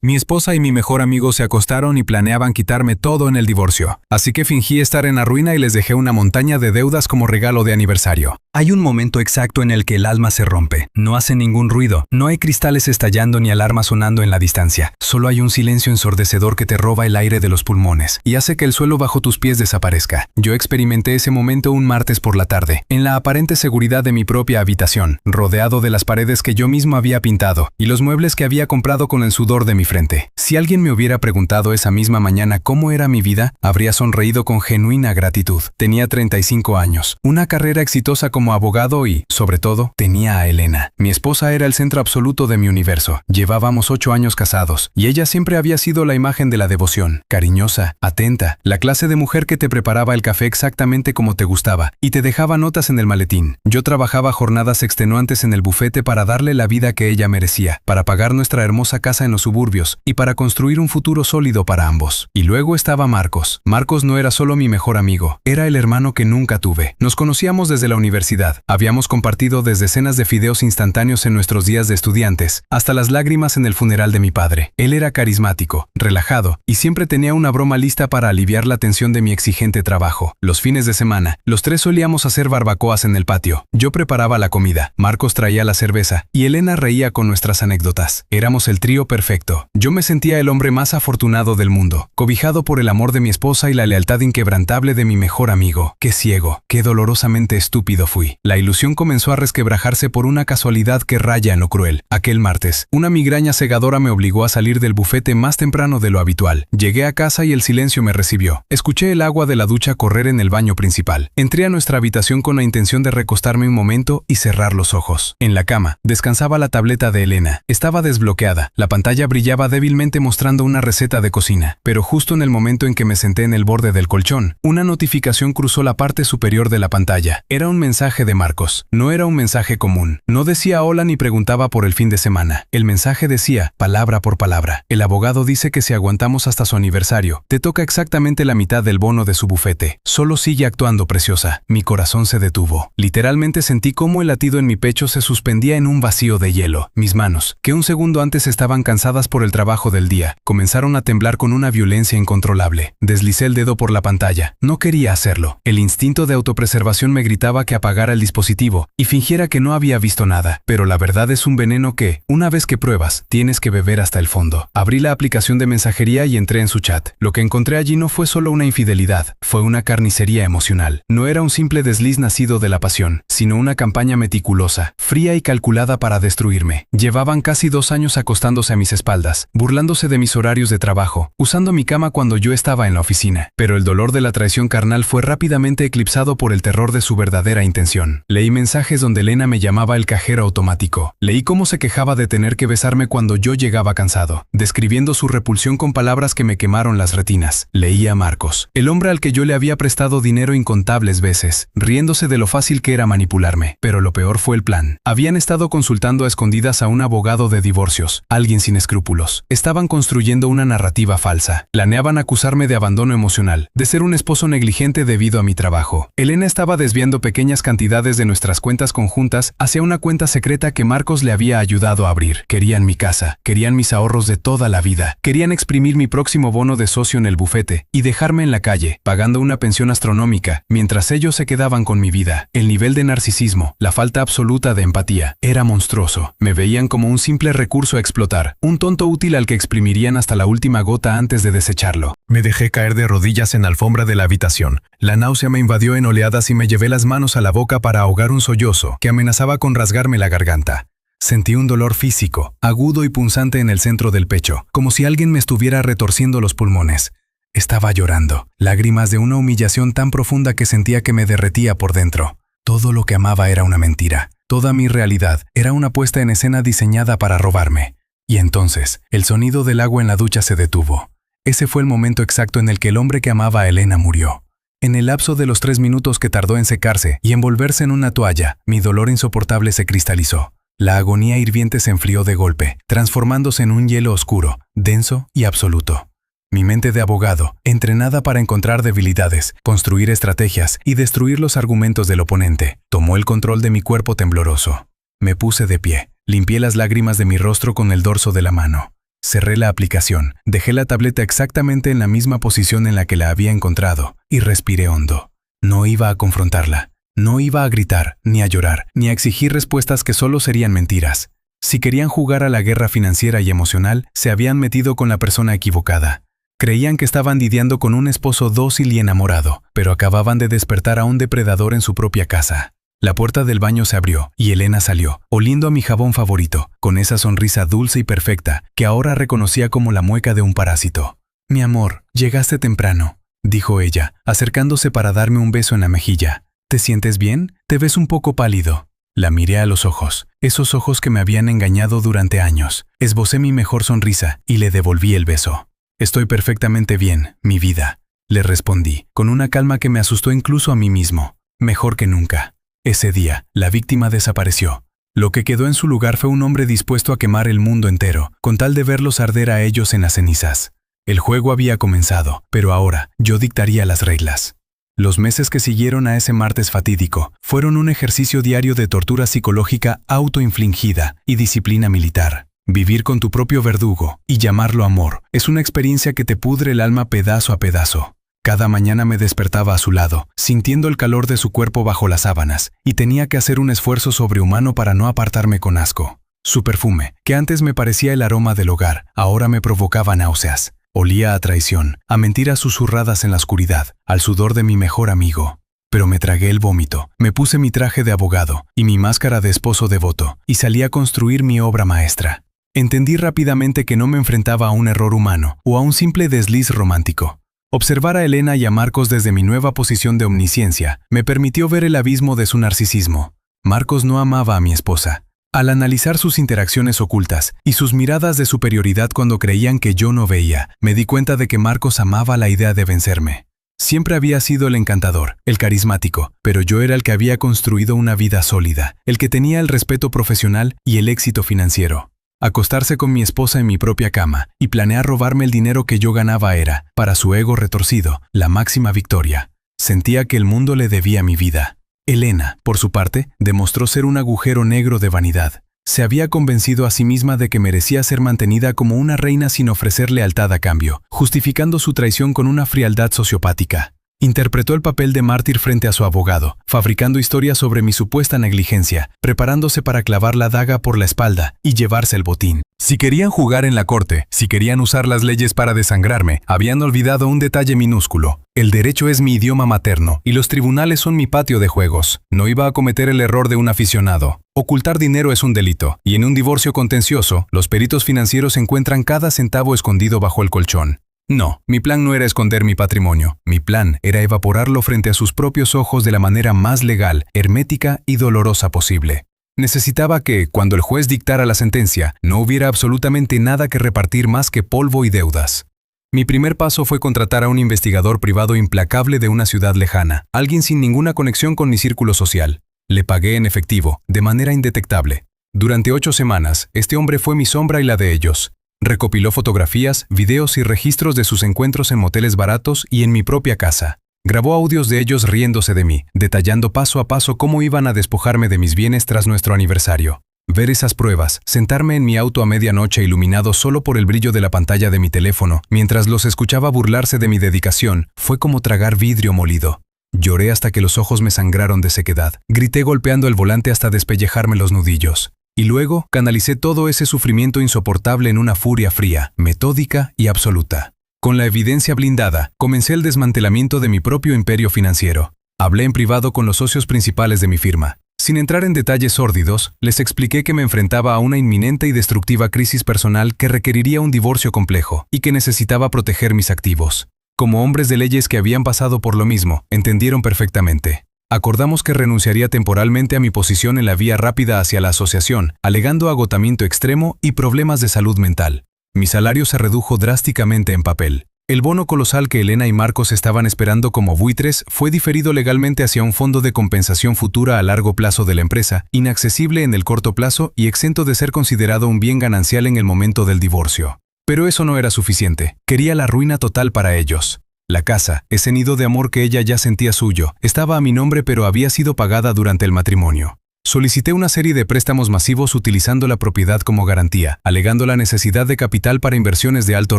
Mi esposa y mi mejor amigo se acostaron y planeaban quitarme todo en el divorcio, así que fingí estar en la ruina y les dejé una montaña de deudas como regalo de aniversario. Hay un momento exacto en el que el alma se rompe. No hace ningún ruido, no hay cristales estallando ni alarma sonando en la distancia. Solo hay un silencio ensordecedor que te roba el aire de los pulmones y hace que el suelo bajo tus pies desaparezca. Yo experimenté ese momento un martes por la tarde, en la aparente seguridad de mi propia habitación, rodeado de las paredes que yo mismo había pintado y los muebles que había comprado con el sudor de mi frente. Si alguien me hubiera preguntado esa misma mañana cómo era mi vida, habría sonreído con genuina gratitud. Tenía 35 años, una carrera exitosa como abogado y, sobre todo, tenía a Elena. Mi esposa era el centro absoluto de mi universo. Llevábamos 8 años casados y ella siempre había sido la imagen de la devoción, cariñosa, atenta, la clase de mujer que te preparaba el café exactamente como te gustaba y te dejaba notas en el maletín. Yo trabajaba jornadas extenuantes en el bufete para darle la vida que ella merecía, para pagar nuestra hermosa casa en los suburbios y para construir un futuro sólido para ambos. Y luego estaba Marcos. Marcos no era solo mi mejor amigo, era el hermano que nunca tuve. Nos conocíamos desde la universidad. Habíamos compartido desde cenas de fideos instantáneos en nuestros días de estudiantes hasta las lágrimas en el funeral de mi padre. Él era carismático, relajado y siempre tenía una broma lista para aliviar la tensión de mi exigente trabajo. Los fines de semana, los tres solíamos hacer barbacoas en el patio. Yo preparaba la comida, Marcos traía la cerveza y Elena reía con nuestras anécdotas. Éramos el trío perfecto. Yo me sentía el hombre más afortunado del mundo, cobijado por el amor de mi esposa y la lealtad inquebrantable de mi mejor amigo. Qué ciego, qué dolorosamente estúpido fui. La ilusión comenzó a resquebrajarse por una casualidad que raya en lo cruel. Aquel martes, una migraña cegadora me obligó a salir del bufete más temprano de lo habitual. Llegué a casa y el silencio me recibió. Escuché el agua de la ducha correr en el baño principal. Entré a nuestra habitación con la intención de recostarme un momento y cerrar los ojos. En la cama, descansaba la tableta de Elena. Estaba desbloqueada. La pantalla brillaba débilmente mostrando una receta de cocina. Pero justo en el momento en que me senté en el borde del colchón, una notificación cruzó la parte superior de la pantalla. Era un mensaje de Marcos. No era un mensaje común. No decía hola ni preguntaba por el fin de semana. El mensaje decía, palabra por palabra: el abogado dice que si aguantamos hasta su aniversario, te toca exactamente la mitad del bono de su bufete. Solo sigue actuando, preciosa. Mi corazón se detuvo. Literalmente sentí cómo el latido en mi pecho se suspendía en un vacío de hielo. Mis manos, que un segundo antes estaban cansadas por el trabajo del día, comenzaron a temblar con una violencia incontrolable. Deslicé el dedo por la pantalla. No quería hacerlo. El instinto de autopreservación me gritaba que apagara el dispositivo y fingiera que no había visto nada. Pero la verdad es un veneno que, una vez que pruebas, tienes que beber hasta el fondo. Abrí la aplicación de mensajería y entré en su chat. Lo que encontré allí no fue solo una infidelidad, fue una carnicería emocional. No era un simple desliz nacido de la pasión, sino una campaña meticulosa, fría y calculada para destruirme. Llevaban casi 2 años acostándose a mis espaldas, burlándose de mis horarios de trabajo, usando mi cama cuando yo estaba en la oficina. Pero el dolor de la traición carnal fue rápidamente eclipsado por el terror de su verdadera intención. Leí mensajes donde Elena me llamaba el cajero automático. Leí cómo se quejaba de tener que besarme cuando yo llegaba cansado, describiendo su repulsión con palabras que me quemaron las retinas. Leí a Marcos, el hombre al que yo le había prestado dinero incontables veces, riéndose de lo fácil que era manipularme. Pero lo peor fue el plan. Habían estado consultando a escondidas a un abogado de divorcios, alguien sin escrúpulos. Estaban construyendo una narrativa falsa. Planeaban acusarme de abandono emocional, de ser un esposo negligente debido a mi trabajo. Elena estaba desviando pequeñas cantidades de nuestras cuentas conjuntas hacia una cuenta secreta que Marcos le había ayudado a abrir. Querían mi casa, querían mis ahorros de toda la vida, querían exprimir mi próximo bono de socio en el bufete y dejarme en la calle, pagando una pensión astronómica, mientras ellos se quedaban con mi vida. El nivel de narcisismo, la falta absoluta de empatía, era monstruoso. Me veían como un simple recurso a explotar, un tonto útil al que exprimirían hasta la última gota antes de desecharlo. Me dejé caer de rodillas en la alfombra de la habitación. La náusea me invadió en oleadas y me llevé las manos a la boca para ahogar un sollozo que amenazaba con rasgarme la garganta. Sentí un dolor físico, agudo y punzante en el centro del pecho, como si alguien me estuviera retorciendo los pulmones. Estaba llorando, lágrimas de una humillación tan profunda que sentía que me derretía por dentro. Todo lo que amaba era una mentira. Toda mi realidad era una puesta en escena diseñada para robarme. Y entonces, el sonido del agua en la ducha se detuvo. Ese fue el momento exacto en el que el hombre que amaba a Elena murió. En el lapso de los 3 minutos que tardó en secarse y envolverse en una toalla, mi dolor insoportable se cristalizó. La agonía hirviente se enfrió de golpe, transformándose en un hielo oscuro, denso y absoluto. Mi mente de abogado, entrenada para encontrar debilidades, construir estrategias y destruir los argumentos del oponente, tomó el control de mi cuerpo tembloroso. Me puse de pie, limpié las lágrimas de mi rostro con el dorso de la mano. Cerré la aplicación, dejé la tableta exactamente en la misma posición en la que la había encontrado y respiré hondo. No iba a confrontarla. No iba a gritar, ni a llorar, ni a exigir respuestas que solo serían mentiras. Si querían jugar a la guerra financiera y emocional, se habían metido con la persona equivocada. Creían que estaban lidiando con un esposo dócil y enamorado, pero acababan de despertar a un depredador en su propia casa. La puerta del baño se abrió y Elena salió, oliendo a mi jabón favorito, con esa sonrisa dulce y perfecta que ahora reconocía como la mueca de un parásito. «Mi amor, llegaste temprano», dijo ella, acercándose para darme un beso en la mejilla. «¿Te sientes bien? Te ves un poco pálido». La miré a los ojos, esos ojos que me habían engañado durante años. Esbocé mi mejor sonrisa y le devolví el beso. «Estoy perfectamente bien, mi vida», le respondí, con una calma que me asustó incluso a mí mismo. «Mejor que nunca». Ese día, la víctima desapareció. Lo que quedó en su lugar fue un hombre dispuesto a quemar el mundo entero, con tal de verlos arder a ellos en las cenizas. El juego había comenzado, pero ahora yo dictaría las reglas. Los meses que siguieron a ese martes fatídico fueron un ejercicio diario de tortura psicológica autoinfligida y disciplina militar. Vivir con tu propio verdugo y llamarlo amor es una experiencia que te pudre el alma pedazo a pedazo. Cada mañana me despertaba a su lado, sintiendo el calor de su cuerpo bajo las sábanas, y tenía que hacer un esfuerzo sobrehumano para no apartarme con asco. Su perfume, que antes me parecía el aroma del hogar, ahora me provocaba náuseas. Olía a traición, a mentiras susurradas en la oscuridad, al sudor de mi mejor amigo. Pero me tragué el vómito, me puse mi traje de abogado y mi máscara de esposo devoto, y salí a construir mi obra maestra. Entendí rápidamente que no me enfrentaba a un error humano o a un simple desliz romántico. Observar a Elena y a Marcos desde mi nueva posición de omnisciencia me permitió ver el abismo de su narcisismo. Marcos no amaba a mi esposa. Al analizar sus interacciones ocultas y sus miradas de superioridad cuando creían que yo no veía, me di cuenta de que Marcos amaba la idea de vencerme. Siempre había sido el encantador, el carismático, pero yo era el que había construido una vida sólida, el que tenía el respeto profesional y el éxito financiero. Acostarse con mi esposa en mi propia cama y planear robarme el dinero que yo ganaba era, para su ego retorcido, la máxima victoria. Sentía que el mundo le debía mi vida. Elena, por su parte, demostró ser un agujero negro de vanidad. Se había convencido a sí misma de que merecía ser mantenida como una reina sin ofrecer lealtad a cambio, justificando su traición con una frialdad sociopática. Interpretó el papel de mártir frente a su abogado, fabricando historias sobre mi supuesta negligencia, preparándose para clavar la daga por la espalda y llevarse el botín. Si querían jugar en la corte, si querían usar las leyes para desangrarme, habían olvidado un detalle minúsculo. El derecho es mi idioma materno y los tribunales son mi patio de juegos. No iba a cometer el error de un aficionado. Ocultar dinero es un delito, y en un divorcio contencioso, los peritos financieros encuentran cada centavo escondido bajo el colchón. No, mi plan no era esconder mi patrimonio. Mi plan era evaporarlo frente a sus propios ojos de la manera más legal, hermética y dolorosa posible. Necesitaba que, cuando el juez dictara la sentencia, no hubiera absolutamente nada que repartir más que polvo y deudas. Mi primer paso fue contratar a un investigador privado implacable de una ciudad lejana, alguien sin ninguna conexión con mi círculo social. Le pagué en efectivo, de manera indetectable. Durante 8 semanas, este hombre fue mi sombra y la de ellos. Recopiló fotografías, videos y registros de sus encuentros en moteles baratos y en mi propia casa. Grabó audios de ellos riéndose de mí, detallando paso a paso cómo iban a despojarme de mis bienes tras nuestro aniversario. Ver esas pruebas, sentarme en mi auto a medianoche iluminado solo por el brillo de la pantalla de mi teléfono, mientras los escuchaba burlarse de mi dedicación, fue como tragar vidrio molido. Lloré hasta que los ojos me sangraron de sequedad. Grité golpeando el volante hasta despellejarme los nudillos. Y luego canalicé todo ese sufrimiento insoportable en una furia fría, metódica y absoluta. Con la evidencia blindada, comencé el desmantelamiento de mi propio imperio financiero. Hablé en privado con los socios principales de mi firma. Sin entrar en detalles sórdidos, les expliqué que me enfrentaba a una inminente y destructiva crisis personal que requeriría un divorcio complejo y que necesitaba proteger mis activos. Como hombres de leyes que habían pasado por lo mismo, entendieron perfectamente. Acordamos que renunciaría temporalmente a mi posición en la vía rápida hacia la asociación, alegando agotamiento extremo y problemas de salud mental. Mi salario se redujo drásticamente en papel. El bono colosal que Elena y Marcos estaban esperando como buitres fue diferido legalmente hacia un fondo de compensación futura a largo plazo de la empresa, inaccesible en el corto plazo y exento de ser considerado un bien ganancial en el momento del divorcio. Pero eso no era suficiente. Quería la ruina total para ellos. La casa, ese nido de amor que ella ya sentía suyo, estaba a mi nombre pero había sido pagada durante el matrimonio. Solicité una serie de préstamos masivos utilizando la propiedad como garantía, alegando la necesidad de capital para inversiones de alto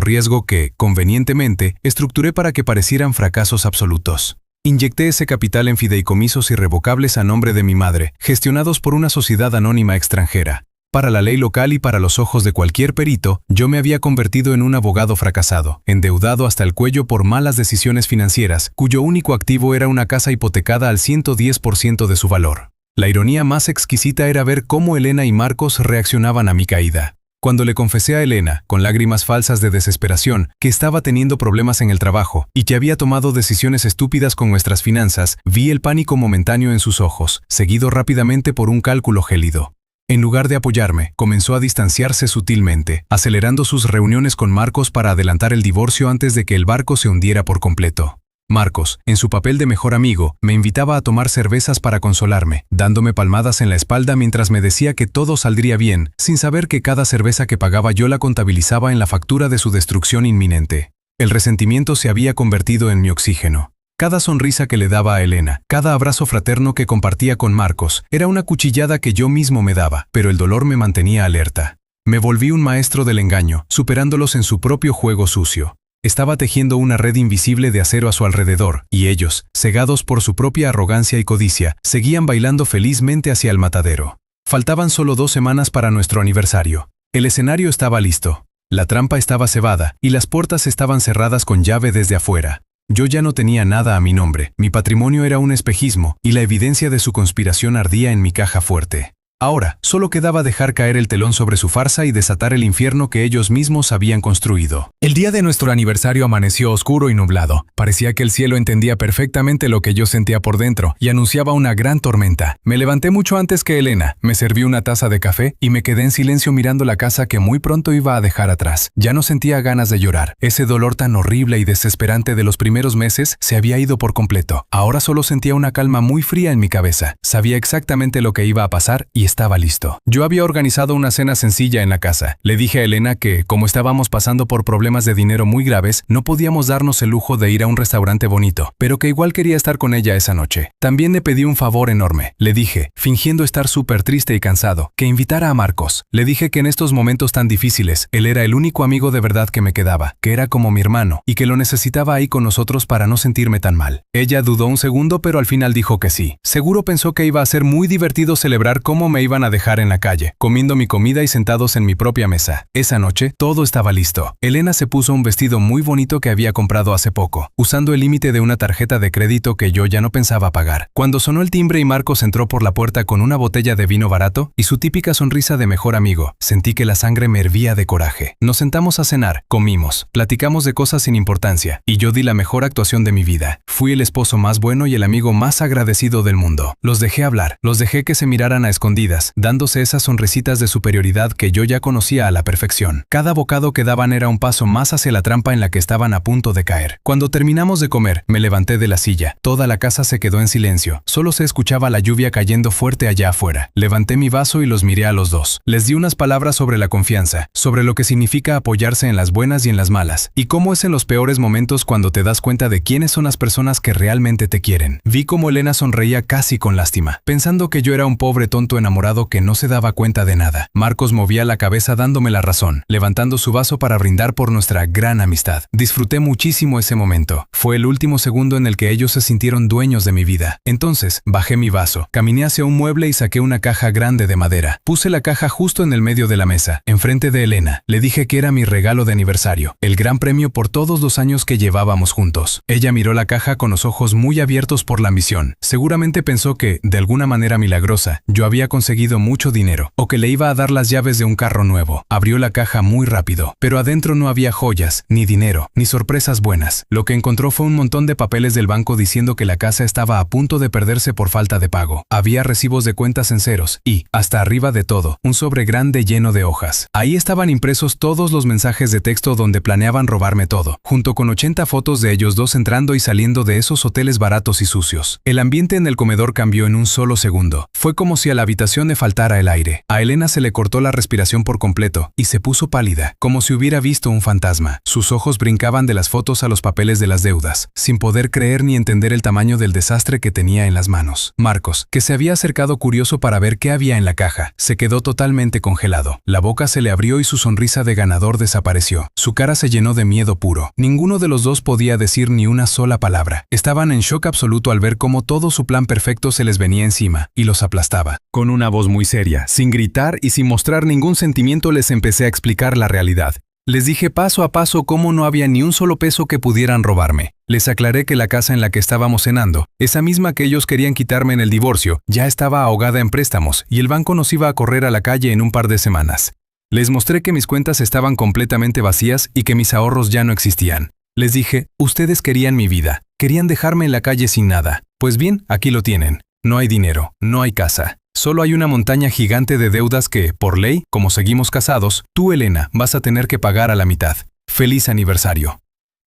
riesgo que, convenientemente, estructuré para que parecieran fracasos absolutos. Inyecté ese capital en fideicomisos irrevocables a nombre de mi madre, gestionados por una sociedad anónima extranjera. Para la ley local y para los ojos de cualquier perito, yo me había convertido en un abogado fracasado, endeudado hasta el cuello por malas decisiones financieras, cuyo único activo era una casa hipotecada al 110% de su valor. La ironía más exquisita era ver cómo Elena y Marcos reaccionaban a mi caída. Cuando le confesé a Elena, con lágrimas falsas de desesperación, que estaba teniendo problemas en el trabajo y que había tomado decisiones estúpidas con nuestras finanzas, vi el pánico momentáneo en sus ojos, seguido rápidamente por un cálculo gélido. En lugar de apoyarme, comenzó a distanciarse sutilmente, acelerando sus reuniones con Marcos para adelantar el divorcio antes de que el barco se hundiera por completo. Marcos, en su papel de mejor amigo, me invitaba a tomar cervezas para consolarme, dándome palmadas en la espalda mientras me decía que todo saldría bien, sin saber que cada cerveza que pagaba yo la contabilizaba en la factura de su destrucción inminente. El resentimiento se había convertido en mi oxígeno. Cada sonrisa que le daba a Elena, cada abrazo fraterno que compartía con Marcos, era una cuchillada que yo mismo me daba, pero el dolor me mantenía alerta. Me volví un maestro del engaño, superándolos en su propio juego sucio. Estaba tejiendo una red invisible de acero a su alrededor, y ellos, cegados por su propia arrogancia y codicia, seguían bailando felizmente hacia el matadero. Faltaban solo 2 semanas para nuestro aniversario. El escenario estaba listo. La trampa estaba cebada, y las puertas estaban cerradas con llave desde afuera. Yo ya no tenía nada a mi nombre, mi patrimonio era un espejismo, y la evidencia de su conspiración ardía en mi caja fuerte. Ahora, solo quedaba dejar caer el telón sobre su farsa y desatar el infierno que ellos mismos habían construido. El día de nuestro aniversario amaneció oscuro y nublado. Parecía que el cielo entendía perfectamente lo que yo sentía por dentro y anunciaba una gran tormenta. Me levanté mucho antes que Elena, me serví una taza de café y me quedé en silencio mirando la casa que muy pronto iba a dejar atrás. Ya no sentía ganas de llorar. Ese dolor tan horrible y desesperante de los primeros meses se había ido por completo. Ahora solo sentía una calma muy fría en mi cabeza. Sabía exactamente lo que iba a pasar y estaba listo. Yo había organizado una cena sencilla en la casa. Le dije a Elena que, como estábamos pasando por problemas de dinero muy graves, no podíamos darnos el lujo de ir a un restaurante bonito, pero que igual quería estar con ella esa noche. También le pedí un favor enorme. Le dije, fingiendo estar súper triste y cansado, que invitara a Marcos. Le dije que en estos momentos tan difíciles, él era el único amigo de verdad que me quedaba, que era como mi hermano, y que lo necesitaba ahí con nosotros para no sentirme tan mal. Ella dudó un segundo, pero al final dijo que sí. Seguro pensó que iba a ser muy divertido celebrar cómo me iban a dejar en la calle, comiendo mi comida y sentados en mi propia mesa. Esa noche, todo estaba listo. Elena se puso un vestido muy bonito que había comprado hace poco, usando el límite de una tarjeta de crédito que yo ya no pensaba pagar. Cuando sonó el timbre y Marcos entró por la puerta con una botella de vino barato y su típica sonrisa de mejor amigo, sentí que la sangre me hervía de coraje. Nos sentamos a cenar, comimos, platicamos de cosas sin importancia, y yo di la mejor actuación de mi vida. Fui el esposo más bueno y el amigo más agradecido del mundo. Los dejé hablar, los dejé que se miraran a escondidas, dándose esas sonrisitas de superioridad que yo ya conocía a la perfección. Cada bocado que daban era un paso más hacia la trampa en la que estaban a punto de caer. Cuando terminamos de comer, me levanté de la silla. Toda la casa se quedó en silencio. Solo se escuchaba la lluvia cayendo fuerte allá afuera. Levanté mi vaso y los miré a los dos. Les di unas palabras sobre la confianza, sobre lo que significa apoyarse en las buenas y en las malas, y cómo es en los peores momentos cuando te das cuenta de quiénes son las personas que realmente te quieren. Vi cómo Elena sonreía casi con lástima, pensando que yo era un pobre tonto enamorado que no se daba cuenta de nada. Marcos movía la cabeza dándome la razón, levantando su vaso para brindar por nuestra gran amistad. Disfruté muchísimo ese momento. Fue el último segundo en el que ellos se sintieron dueños de mi vida. Entonces, bajé mi vaso, caminé hacia un mueble y saqué una caja grande de madera. Puse la caja justo en el medio de la mesa, enfrente de Elena. Le dije que era mi regalo de aniversario, el gran premio por todos los años que llevábamos juntos. Ella miró la caja con los ojos muy abiertos por la ambición. Seguramente pensó que, de alguna manera milagrosa, yo había conseguido mucho dinero, o que le iba a dar las llaves de un carro nuevo. Abrió la caja muy rápido, pero adentro no había joyas, ni dinero, ni sorpresas buenas. Lo que encontró fue un montón de papeles del banco diciendo que la casa estaba a punto de perderse por falta de pago. Había recibos de cuentas en ceros y, hasta arriba de todo, un sobre grande lleno de hojas. Ahí estaban impresos todos los mensajes de texto donde planeaban robarme todo, junto con 80 fotos de ellos dos entrando y saliendo de esos hoteles baratos y sucios. El ambiente en el comedor cambió en un solo segundo. Fue como si a la habitación sensación de faltar el aire. A Elena se le cortó la respiración por completo y se puso pálida, como si hubiera visto un fantasma. Sus ojos brincaban de las fotos a los papeles de las deudas, sin poder creer ni entender el tamaño del desastre que tenía en las manos. Marcos, que se había acercado curioso para ver qué había en la caja, se quedó totalmente congelado. La boca se le abrió y su sonrisa de ganador desapareció. Su cara se llenó de miedo puro. Ninguno de los dos podía decir ni una sola palabra. Estaban en shock absoluto al ver cómo todo su plan perfecto se les venía encima y los aplastaba. Con una voz muy seria, sin gritar y sin mostrar ningún sentimiento, les empecé a explicar la realidad. Les dije paso a paso cómo no había ni un solo peso que pudieran robarme. Les aclaré que la casa en la que estábamos cenando, esa misma que ellos querían quitarme en el divorcio, ya estaba ahogada en préstamos y el banco nos iba a correr a la calle en un par de semanas. Les mostré que mis cuentas estaban completamente vacías y que mis ahorros ya no existían. Les dije, ustedes querían mi vida, querían dejarme en la calle sin nada. Pues bien, aquí lo tienen. No hay dinero, no hay casa. Solo hay una montaña gigante de deudas que, por ley, como seguimos casados, tú, Elena, vas a tener que pagar a la mitad. ¡Feliz aniversario!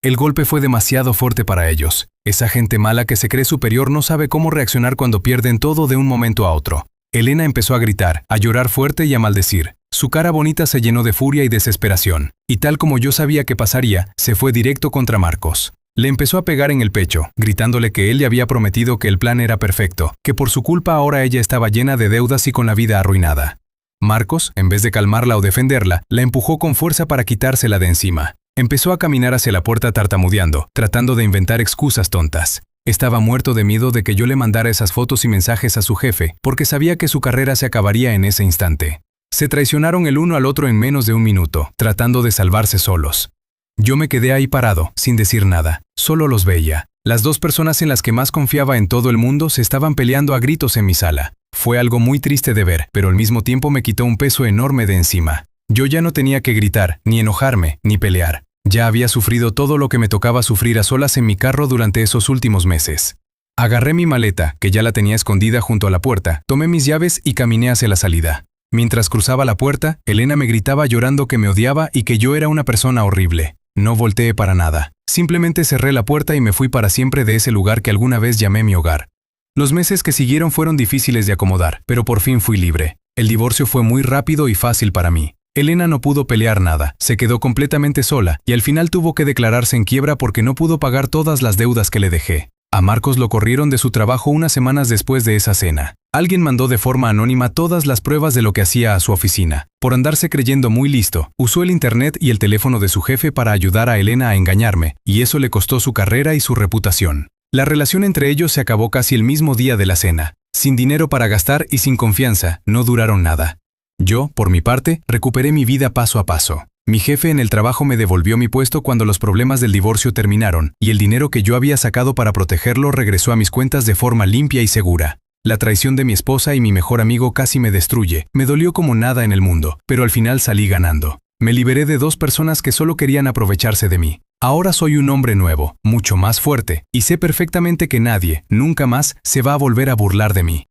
El golpe fue demasiado fuerte para ellos. Esa gente mala que se cree superior no sabe cómo reaccionar cuando pierden todo de un momento a otro. Elena empezó a gritar, a llorar fuerte y a maldecir. Su cara bonita se llenó de furia y desesperación, y tal como yo sabía que pasaría, se fue directo contra Marcos. Le empezó a pegar en el pecho, gritándole que él le había prometido que el plan era perfecto, que por su culpa ahora ella estaba llena de deudas y con la vida arruinada. Marcos, en vez de calmarla o defenderla, la empujó con fuerza para quitársela de encima. Empezó a caminar hacia la puerta tartamudeando, tratando de inventar excusas tontas. Estaba muerto de miedo de que yo le mandara esas fotos y mensajes a su jefe, porque sabía que su carrera se acabaría en ese instante. Se traicionaron el uno al otro en menos de un minuto, tratando de salvarse solos. Yo me quedé ahí parado, sin decir nada, solo los veía. Las dos personas en las que más confiaba en todo el mundo se estaban peleando a gritos en mi sala. Fue algo muy triste de ver, pero al mismo tiempo me quitó un peso enorme de encima. Yo ya no tenía que gritar, ni enojarme, ni pelear. Ya había sufrido todo lo que me tocaba sufrir a solas en mi carro durante esos últimos meses. Agarré mi maleta, que ya la tenía escondida junto a la puerta, tomé mis llaves y caminé hacia la salida. Mientras cruzaba la puerta, Elena me gritaba llorando que me odiaba y que yo era una persona horrible. No volteé para nada. Simplemente cerré la puerta y me fui para siempre de ese lugar que alguna vez llamé mi hogar. Los meses que siguieron fueron difíciles de acomodar, pero por fin fui libre. El divorcio fue muy rápido y fácil para mí. Elena no pudo pelear nada, se quedó completamente sola y al final tuvo que declararse en quiebra porque no pudo pagar todas las deudas que le dejé. A Marcos lo corrieron de su trabajo unas semanas después de esa cena. Alguien mandó de forma anónima todas las pruebas de lo que hacía a su oficina. Por andarse creyendo muy listo, usó el internet y el teléfono de su jefe para ayudar a Elena a engañarme, y eso le costó su carrera y su reputación. La relación entre ellos se acabó casi el mismo día de la cena. Sin dinero para gastar y sin confianza, no duraron nada. Yo, por mi parte, recuperé mi vida paso a paso. Mi jefe en el trabajo me devolvió mi puesto cuando los problemas del divorcio terminaron, y el dinero que yo había sacado para protegerlo regresó a mis cuentas de forma limpia y segura. La traición de mi esposa y mi mejor amigo casi me destruye. Me dolió como nada en el mundo, pero al final salí ganando. Me liberé de dos personas que solo querían aprovecharse de mí. Ahora soy un hombre nuevo, mucho más fuerte, y sé perfectamente que nadie, nunca más, se va a volver a burlar de mí.